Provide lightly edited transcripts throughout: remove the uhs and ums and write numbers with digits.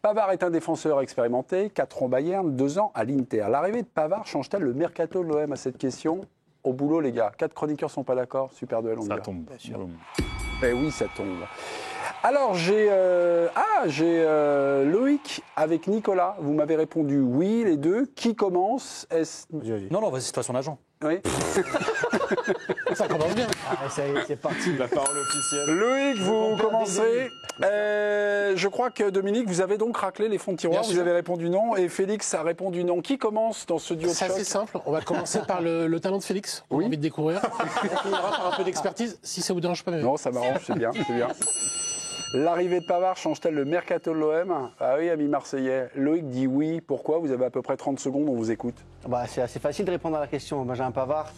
Pavard est un défenseur expérimenté, 4 ans Bayern, 2 ans à l'Inter. L'arrivée de Pavard change-t-elle le mercato de l'OM à cette question? Au boulot, les gars. 4 chroniqueurs sont pas d'accord. Super duel, on y va. Ça tombe. Bien sûr. Eh oui, ça tombe. Alors, j'ai Loïc avec Nicolas. Vous m'avez répondu oui, les deux. Qui commence? Non, vas-y, c'est toi son agent. Oui. Ça commence bien. Ah, ça y est, c'est parti. La parole officielle. Loïc, vous commencerez. Je crois que Dominique, vous avez donc raclé les fonds de tiroir. Bien Vous sûr. avez répondu non. Et Félix a répondu non. Qui commence dans ce duo de C'est assez choc? simple. On va commencer par le talent de Félix. On a envie de découvrir. On finira par un peu d'expertise, si ça vous dérange pas. Non, ça m'arrange, c'est bien, c'est bien. L'arrivée de Pavard change-t-elle le mercato de l'OM? Ah oui, ami marseillais. Loïc dit oui. Pourquoi? Vous avez à peu près 30 secondes, on vous écoute. C'est assez facile de répondre à la question. Benjamin Pavard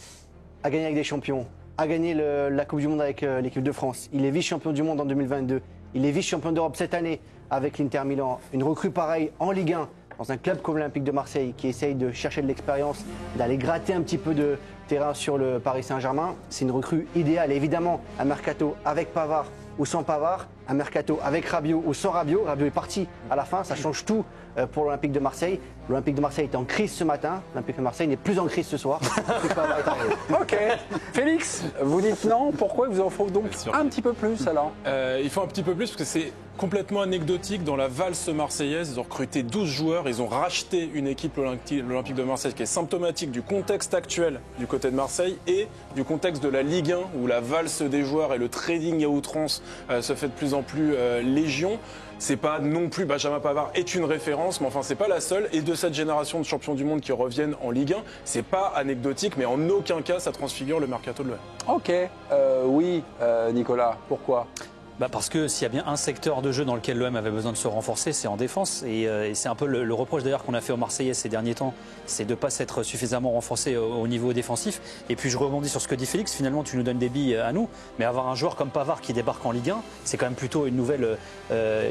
a gagné avec des champions, a gagné la Coupe du Monde avec l'équipe de France. Il est vice-champion du monde en 2022. Il est vice-champion d'Europe cette année avec l'Inter Milan. Une recrue pareille en Ligue 1, dans un club comme l'Olympique de Marseille, qui essaye de chercher de l'expérience, d'aller gratter un petit peu de terrain sur le Paris Saint-Germain. C'est une recrue idéale. Évidemment, un mercato avec Pavard ou sans Pavard, un mercato avec Rabiot ou sans Rabiot. Rabiot est parti à la fin, ça change tout pour l'Olympique de Marseille. L'Olympique de Marseille est en crise ce matin, l'Olympique de Marseille n'est plus en crise ce soir. Pavard est arrivé. Ok. Félix, vous dites non. Pourquoi? Il vous en faut donc un petit peu plus alors? Il faut un petit peu plus parce que c'est complètement anecdotique. Dans la valse marseillaise, ils ont recruté 12 joueurs, ils ont racheté une équipe, l'Olympique de Marseille, qui est symptomatique du contexte actuel du côté de Marseille et du contexte de la Ligue 1, où la valse des joueurs et le trading à outrance se fait de plus en plus légion. C'est pas non plus, Benjamin Pavard est une référence, mais enfin c'est pas la seule. Et de cette génération de champions du monde qui reviennent en Ligue 1, c'est pas anecdotique, mais en aucun cas ça transfigure le mercato de l'OM. Ok. Oui, Nicolas. Pourquoi? Parce que s'il y a bien un secteur de jeu dans lequel l'OM avait besoin de se renforcer, c'est en défense. Et c'est un peu le reproche d'ailleurs qu'on a fait aux Marseillais ces derniers temps, c'est de ne pas s'être suffisamment renforcé au niveau défensif. Et puis je rebondis sur ce que dit Félix, finalement tu nous donnes des billes à nous, mais avoir un joueur comme Pavard qui débarque en Ligue 1, c'est quand même plutôt une nouvelle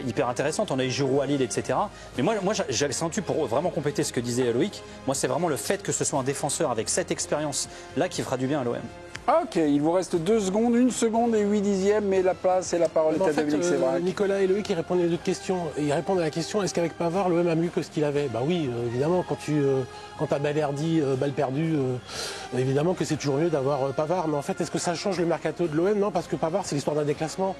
hyper intéressante. On a eu Giroud à Lille, etc. Mais moi j'avais senti, pour vraiment compléter ce que disait Loïc, moi c'est vraiment le fait que ce soit un défenseur avec cette expérience-là qui fera du bien à l'OM. Ok, il vous reste 2 secondes, 1 seconde et 8 dixièmes, mais la place et la parole est à Dominique Sévrac. Nicolas et Loïc, ils répondent aux deux questions. Ils répondent à la question, est-ce qu'avec Pavard, l'OM a mieux que ce qu'il avait? Bah oui, évidemment, quand t'as Balerdi, balle perdue, évidemment que c'est toujours mieux d'avoir Pavard. Mais en fait, est-ce que ça change le mercato de l'OM? Non, parce que Pavard, c'est l'histoire d'un déclassement.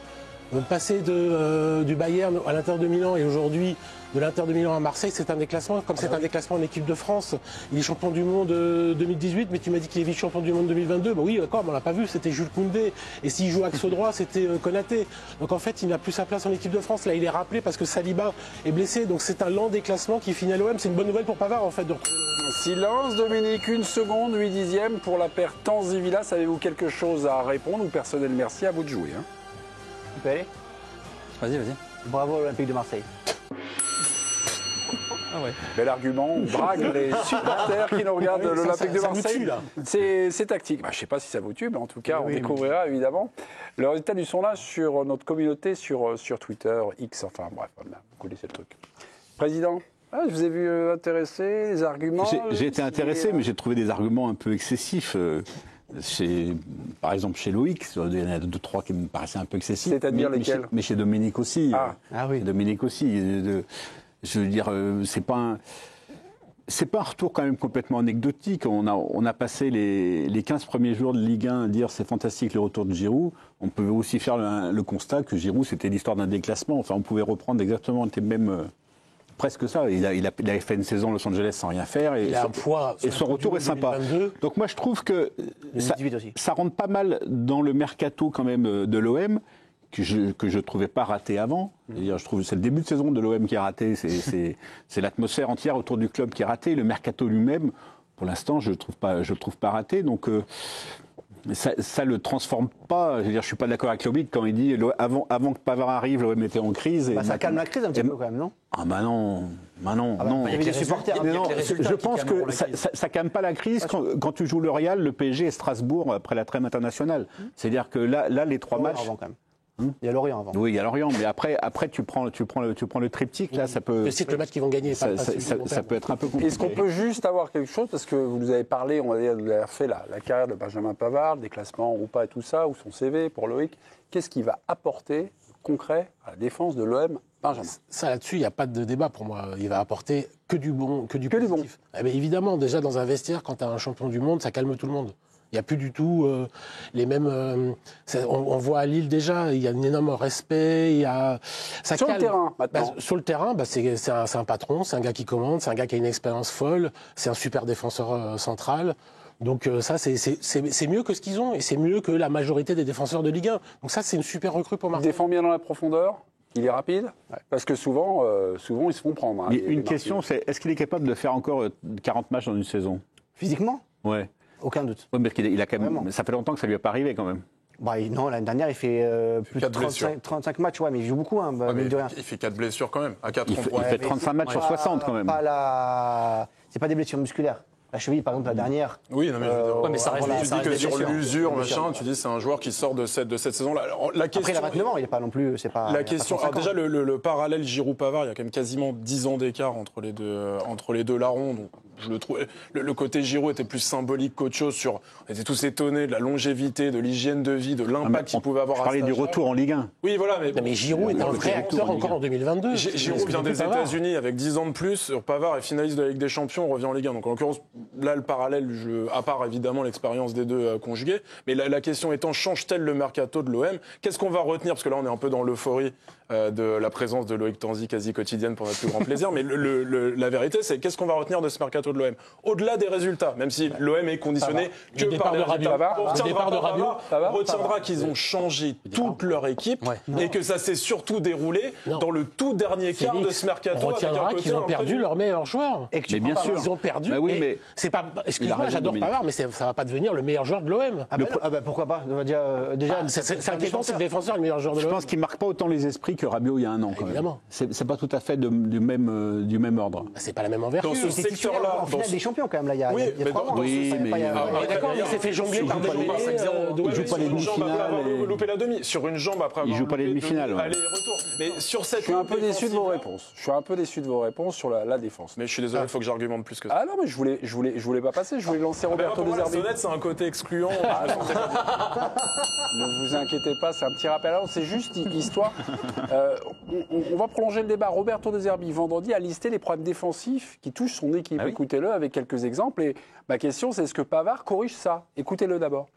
Passer du Bayern à l'Inter de Milan et aujourd'hui de l'Inter de Milan à Marseille, c'est un déclassement, comme c'est un déclassement en équipe de France. Il est champion du monde 2018, mais tu m'as dit qu'il est vice-champion du monde 2022. Bah oui, d'accord, mais on l'a pas vu, c'était Jules Koundé. Et s'il joue axe droit, c'était Konaté. Donc en fait, il n'a plus sa place en équipe de France. Là, il est rappelé parce que Saliba est blessé. Donc c'est un lent déclassement qui finit à l'OM. C'est une bonne nouvelle pour Pavard, en fait. Silence, Dominique, 1 seconde, 8 dixièmes pour la paire Tanzi-Villa. Avez-vous quelque chose à répondre ou personnel merci, à vous de jouer. On peut aller? Vas-y. Bravo à l'Olympique de Marseille. Ah ouais. Bel argument, on drague les supporters qui nous regardent de l'Olympique de Marseille. C'est tactique. Je ne sais pas si ça vous tue, mais en tout cas, on découvrira évidemment le résultat du sondage sur notre communauté, sur Twitter, X, enfin bref, vous connaissez le truc. Président, je vous ai vu intéressé, les arguments. J'ai été intéressé, mais j'ai trouvé des arguments un peu excessifs. Par exemple, chez Loïc, il y en a 2-3 qui me paraissaient un peu excessifs. C'est-à-dire lesquels? Mais chez Dominique aussi. Oui. Dominique aussi. Je veux dire, c'est pas un retour quand même complètement anecdotique. On a passé les 15 premiers jours de Ligue 1 à dire c'est fantastique le retour de Giroud. On pouvait aussi faire le constat que Giroud, c'était l'histoire d'un déclassement. Enfin, on pouvait reprendre exactement les mêmes... presque ça. Il a fait une saison à Los Angeles sans rien faire. Et son retour est sympa. 2022. Donc moi, je trouve que ça rentre pas mal dans le mercato quand même de l'OM, que je trouvais pas raté avant. Je trouve que c'est le début de saison de l'OM qui est raté. C'est l'atmosphère entière autour du club qui est ratée. Le mercato lui-même, pour l'instant, je le trouve pas raté. Donc ça le transforme pas. Je suis pas d'accord avec Loïc quand il dit avant que Pavard arrive, l'OM était en crise. Ça calme la crise un petit peu quand même, non? Non. Il y avait des supporters. Je pense que ça calme pas la crise quand tu joues le Real, le PSG et Strasbourg après la trêve internationale. C'est-à-dire que là les 3 matchs. Avant, quand même. Il y a Lorient avant. Oui, il y a Lorient, mais après tu prends le triptyque, là, ça peut... C'est le match qu'ils vont gagner. Ça peut être un peu compliqué. Est-ce qu'on peut juste avoir quelque chose, parce que vous nous avez parlé, on va dire, vous avez fait la carrière de Benjamin Pavard, des classements ou pas et tout ça, ou son CV pour Loïc. Qu'est-ce qui va apporter concret à la défense de l'OM Benjamin. Ça, là-dessus, il n'y a pas de débat pour moi. Il va apporter que du bon, que du positif. Eh bien, évidemment, déjà, dans un vestiaire, quand tu as un champion du monde, ça calme tout le monde. Il n'y a plus du tout les mêmes... on voit à Lille déjà, il y a un énorme respect, ça sur calme. Le terrain, maintenant. Sur le terrain, c'est un patron, c'est un gars qui commande, c'est un gars qui a une expérience folle, c'est un super défenseur central. Donc ça, c'est mieux que ce qu'ils ont, et c'est mieux que la majorité des défenseurs de Ligue 1. Donc ça, c'est une super recrue pour Il Marseille. défend bien dans la profondeur. Il est rapide, parce que souvent, ils se font prendre. Hein, Mais une question, c'est est-ce qu'il est capable de faire encore 40 matchs dans une saison? Physiquement, Ouais. aucun doute. Ouais, parce qu'il a quand même, Vraiment. ça fait longtemps que ça lui est pas arrivé quand même. Bah, non, l'année dernière, il fait plus de 35 matchs, ouais, mais il joue beaucoup, hein, mine de rien. Il fait 4 blessures quand même, à 4 Il fait 35 matchs sur 60 quand même. C'est pas des blessures musculaires. La cheville, par exemple, la dernière. Oui, non, mais, Ouais, mais ça reste tu ça dis que reste des sur blessures. l'usure, machin, tu dis c'est un joueur qui sort de cette saison-là. Alors, la Après, il question, a 29 ans, il n'est pas non plus. C'est pas, la il a pas question, 35 alors déjà ans. le parallèle Giroud-Pavard, il y a quand même quasiment 10 ans d'écart entre les deux larrons. Donc je le trouve. Le côté Giroud était plus symbolique qu'autre chose. On était tous étonnés de la longévité, de l'hygiène de vie, de l'impact qu'il pouvait avoir. Je parlais du retour en Ligue 1. Oui, voilà, Non, mais Giroud est un vrai acteur encore en 2022. Giroud vient des États-Unis avec 10 ans de plus. Sur Pavard est finaliste de la Ligue des Champions, on revient en Ligue 1. Donc en l'occurrence, là, le parallèle, à part évidemment l'expérience des deux conjugués, mais la question étant, change-t-elle le mercato de l'OM? Qu'est-ce qu'on va retenir? Parce que là, on est un peu dans l'euphorie de la présence de Loïc Tanzi quasi quotidienne pour notre plus grand plaisir. Mais la vérité, c'est qu'est-ce qu'on va retenir de ce mercato de l'OM? Au-delà des résultats, même si l'OM est conditionné que par les résultats. On retiendra qu'ils ont changé toute leur équipe et que ça s'est surtout déroulé dans le tout dernier quart de ce mercato. On retiendra qu'ils ont perdu leur meilleur joueur. Mais bien sûr. Ils ont perdu. Bah oui, mais c'est pas. Excuse-moi, j'adore Pavard, mais ça va pas devenir le meilleur joueur de l'OM. Pourquoi pas? On va dire, déjà, C'est inquiétant, c'est le défenseur le meilleur joueur de je l'OM. pense qu'il marque pas autant les esprits que Rabiot il y a un an. Quand même. Évidemment. C'est pas tout à fait du même ordre. C'est pas la même envergure. Dans ce secteur-là, en finale des champions quand même, là, il y a 3 mois. Oui, mais D'accord, il s'est fait jongler par Il joue pas les demi-finales. Loupé la demi. Sur une jambe après. Il joue pas les demi-finales. Aller-retour. Mais sur cette. Je suis un peu déçu de vos réponses. Je suis un peu déçu de vos réponses sur la défense. Mais je suis désolé, il faut que j'argumente plus que ça. Ah non, mais je voulais pas passer. Je voulais lancer Roberto De Zerbi. Sonnette, c'est un côté excluant. Ne vous inquiétez pas, c'est un petit rappel. Alors, c'est juste histoire. On va prolonger le débat. Roberto De Zerbi, vendredi, a listé les problèmes défensifs qui touchent son équipe. Écoutez-le avec quelques exemples. Et ma question, c'est est-ce que Pavard corrige ça? Écoutez-le d'abord.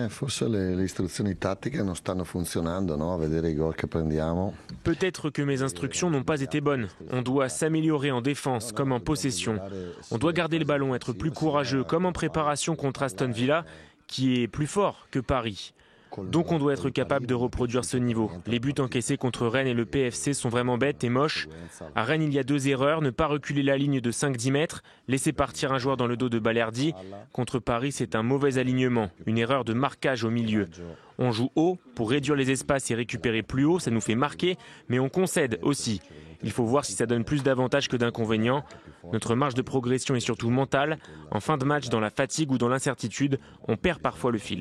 Forse le istruzioni tattiche non stanno funzionando, no? A vedere i gol che prendiamo. Peut-être que mes instructions n'ont pas été bonnes. On doit s'améliorer en défense comme en possession. On doit garder le ballon, être plus courageux comme en préparation contre Aston Villa, qui est plus fort que Paris. Donc on doit être capable de reproduire ce niveau. Les buts encaissés contre Rennes et le PFC sont vraiment bêtes et moches. À Rennes, il y a 2 erreurs, ne pas reculer la ligne de 5-10 mètres, laisser partir un joueur dans le dos de Balerdi. Contre Paris, c'est un mauvais alignement, une erreur de marquage au milieu. On joue haut pour réduire les espaces et récupérer plus haut, ça nous fait marquer, mais on concède aussi. Il faut voir si ça donne plus d'avantages que d'inconvénients. Notre marge de progression est surtout mentale. En fin de match, dans la fatigue ou dans l'incertitude, on perd parfois le fil.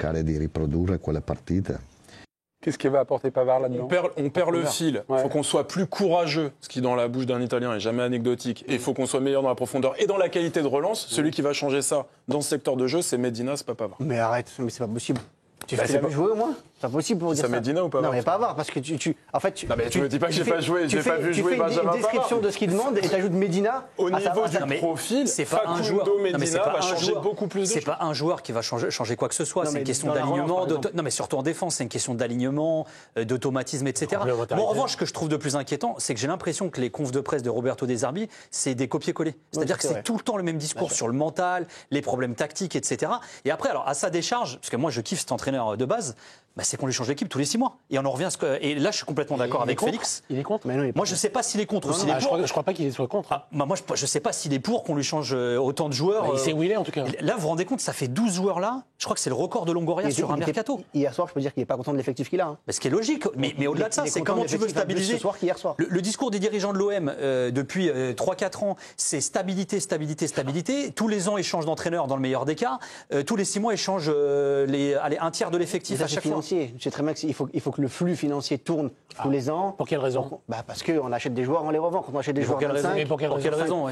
Qu'est-ce qu'il va apporter Pavard là-dedans? On perd le fil. Il faut qu'on soit plus courageux, ce qui dans la bouche d'un Italien est jamais anecdotique. Et il faut qu'on soit meilleur dans la profondeur et dans la qualité de relance. Celui qui va changer ça dans ce secteur de jeu, c'est Medina, c'est pas Pavard. Mais arrête, mais c'est pas possible. Tu l'as vu jouer au moins? C'est pas possible pour dire ça. C'est Medina ou Pavard? Non, mais Pavard, parce que en fait, non, mais tu me dis pas que j'ai pas joué, j'ai pas vu jouer Benjamin Pavard. Tu fais une description de ce qu'il demande et t'ajoutes Medina. Au niveau du profil, c'est pas un joueur. Medina va changer beaucoup plus de choses. C'est pas un joueur qui va changer quoi que ce soit. C'est une question d'alignement. Non, mais surtout en défense, c'est une question d'alignement, d'automatisme, etc. Bon, en revanche, ce que je trouve de plus inquiétant, c'est que j'ai l'impression que les confs de presse de Roberto De Zerbi, c'est des copier-coller. C'est-à-dire que c'est tout le temps le même discours sur le mental, les problèmes tactiques, etc. Et après, alors à sa décharge, parce que moi je kiffe cet entraîneur de base, c'est qu'on lui change l'équipe tous les 6 mois. Et on en revient et là, je suis complètement d'accord avec Félix. Il est contre. Moi, je ne sais pas s'il est contre ou s'il est pour. Je crois pas qu'il soit contre. Moi, je ne sais pas s'il est pour qu'on lui change autant de joueurs. Il sait où il est, en tout cas. Là, vous vous rendez compte, ça fait 12 joueurs là. Je crois que c'est le record de Longoria sur un mercato. Hier soir, je peux dire qu'il n'est pas content de l'effectif qu'il a. Ce qui est logique. Mais au-delà de ça, c'est comment tu veux stabiliser. Ce soir qu'hier soir. Le discours des dirigeants de l'OM depuis 3-4 ans, c'est stabilité, stabilité, stabilité. Tous les ans, ils changent d'entraîneur dans le meilleur des cas. Tous les 6 mois, ils changent un tiers de l'effectif à chaque fois. financier. Je sais très bien qu'il faut que le flux financier tourne tous les ans. Pour quelle raison? Parce qu'on achète des joueurs, on les revend. Quand on achète des joueurs 25, Mais pour quelle raison?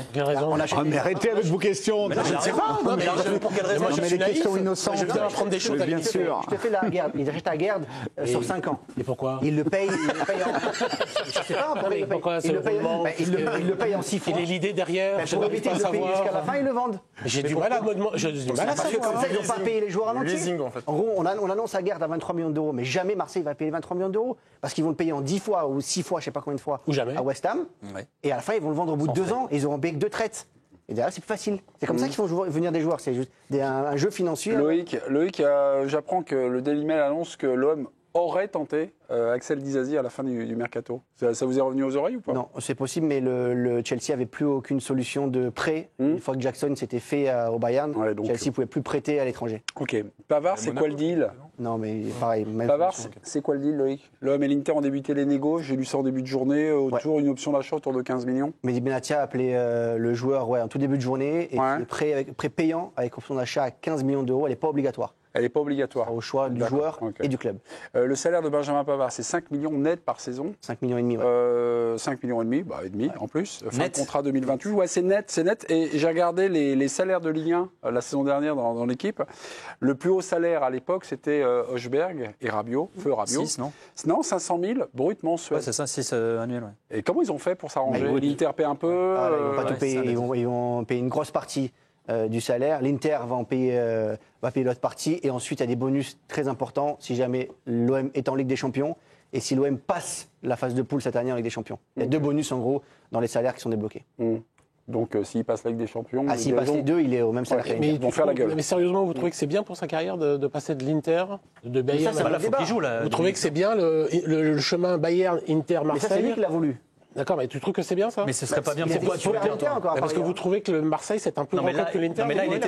on achète Mais arrêtez avec vos questions. Mais non, je ne sais pas. Non, mais pour quelle raison? Non, mais les questions innocentes. Je viens apprendre des choses à bien sûr. Je te fais la garde. Ils achètent à garde sur 5 ans. Et pourquoi? Ils le payent je sais pas pourquoi ils le payent. Pourquoi c'est Ils le le payent- rebondement? ils le payent en 6 fois. Quelle est l'idée derrière? Mais Je pour dois éviter pas de le payer jusqu'à la savoir. fin, ils le vendent. J'ai du mal à me demander. J'ai du mal à Parce que comme savoir. ça, ils n'ont pas payé les joueurs en entier. Leasing, en fait. En gros, on annonce à Garde à 23 millions d'euros, mais jamais Marseille va payer 23 millions d'euros. Parce qu'ils vont le payer en 10 fois ou 6 fois, je ne sais pas combien de fois, Ou jamais. à West Ham. Ouais. Et à la fin, ils vont le vendre au bout de 2 ans et ils auront payé que 2 traites. Et derrière, c'est plus facile. C'est comme ça qu'ils font venir des joueurs. C'est juste un jeu financier. Loïc, j'apprends que le Daily Mail annonce que l'OM aurait tenté Axel Disasi à la fin du mercato. Ça vous est revenu aux oreilles ou pas? Non, c'est possible, mais le Chelsea avait plus aucune solution de prêt. Une fois que Jackson s'était fait au Bayern, Ouais, donc- Chelsea ne pouvait plus prêter à l'étranger. Ok. Pavard, c'est quoi le deal? Non, mais pareil. même Pavard, solution. c'est quoi le deal, Loïc? L'OM et l'Inter ont débuté les négos. J'ai lu ça en début de journée. Autour une option d'achat autour de 15 millions. Mehdi Benatia a appelé le joueur en tout début de journée et Ouais. prêt payant avec option d'achat à 15 millions d'euros. Elle n'est pas obligatoire. Elle n'est pas obligatoire. Au choix du D'accord, joueur ok. et du club. Le salaire de Benjamin Pavard, c'est 5 millions net par saison. 5 millions et demi. Ouais. 5 millions et demi, en plus. Fin Net. de contrat 2028. Ouais, c'est net. Et j'ai regardé les salaires de Ligue 1 la saison dernière dans l'équipe. Le plus haut salaire à l'époque, c'était Hochberg et Rabiot, Feu Rabiot. 6, non? Non, 500 000 brut mensuel. Ouais, c'est ça, 6 annuels. Ouais. Et comment ils ont fait pour s'arranger? Bah, L'Inter paie un peu. Ah, là, ils vont pas ouais, tout payer. ça, Ils vont payer une grosse partie du salaire. L'Inter va payer l'autre partie. Et ensuite, il y a des bonus très importants si jamais l'OM est en Ligue des Champions et si l'OM passe la phase de poule cette année en Ligue des Champions. Il y a 2 bonus en gros dans les salaires qui sont débloqués. Donc, s'il passe la Ligue des Champions, S'il passe les 2, il est au même salaire. Ouais, que mais l'Inter. ils vont faire la gueule. Mais sérieusement, vous trouvez que c'est bien pour sa carrière de passer de l'Inter, de Bayern ça, à c'est la le débat. Faut qu'il joue, là. Vous trouvez que c'est bien le chemin Mais ça, c'est lui Bayern-Inter-Marseille? qui l'a voulu. D'accord, mais tu trouves que c'est bien ça? Mais ce serait pas bien il a pourquoi été titulaire à l'Inter encore, Parce que vous trouvez que le Marseille c'est un peu Non mais là, que l'Inter? non, mais là, il Ouais,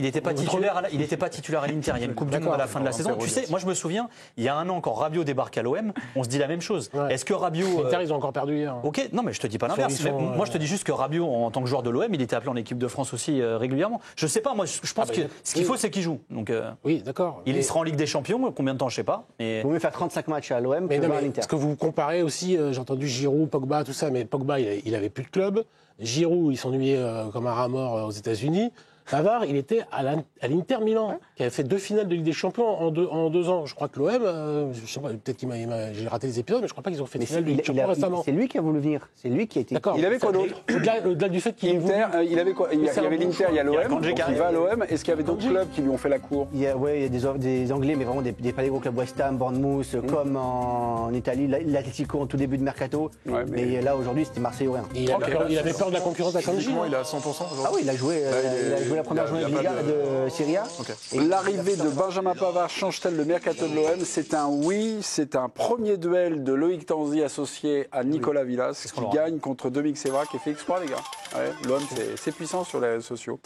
n'était pas titulaire. Il n'était pas titulaire à l'Inter. Il y a une Coupe du Monde à la fin de la saison. Tu sais, moi je me souviens, il y a un an quand Rabiot débarque à l'OM, on se dit la même chose. Ouais. Est-ce que Rabiot l'Inter ils ont encore perdu hier. Ok, non mais je te dis pas l'inverse. Ils sont, Mais moi je te dis juste que Rabiot, en tant que joueur de l'OM, il était appelé en équipe de France aussi régulièrement. Je sais pas, moi je pense que ce qu'il faut c'est qu'il joue. Donc Oui, d'accord. il Mais- sera en Ligue des Champions. Combien de temps je sais pas. Mais Il vaut mieux faire 35 matchs à l'OM Mais que non, à mais l'Inter. est-ce que vous comparez aussi, j'ai entendu Giroud, Pogba, tout ça, mais Pogba, il avait plus de club. Giroud, il s'ennuyait comme un rat mort aux États-Unis. Pavard, il était à l'Inter Milan, qui avait fait 2 finales de Ligue des Champions en 2 ans. Je crois que l'OM, je sais pas, peut-être j'ai raté les épisodes, mais je crois pas qu'ils ont fait de Mais finale de Ligue des Champions récemment. c'est lui qui a voulu venir. C'est lui qui a été. D'accord. Il avait quoi d'autre? Au-delà du fait qu'il est voulu- Inter, il avait quoi? Il y c'est un avait bon l'Inter, choix. il y a l'OM, donc Kandji qui il va à arrive. l'OM. Est-ce qu'il y avait d'autres clubs qui lui ont fait la cour? Il y a des Anglais, mais vraiment des pas des gros clubs West Ham, Bournemouth, comme en Italie, l'Atlético en tout début de mercato. Ouais, mais- mais là aujourd'hui, c'était Marseille ou rien. Et il avait peur de la concurrence à Kanji. Physiquement, il est à 100% aujourd'hui. Ah oui, il a joué la première journée de Liga de Syria. L'arrivée de Benjamin Pavard change-t-elle le mercato de l'OM? C'est un oui, c'est un premier duel de Loïc Tanzi associé à Nicolas Villas qui gagne contre Dominique Sévrac et fait exploit, les gars. Ouais, l'OM, c'est puissant sur les réseaux sociaux.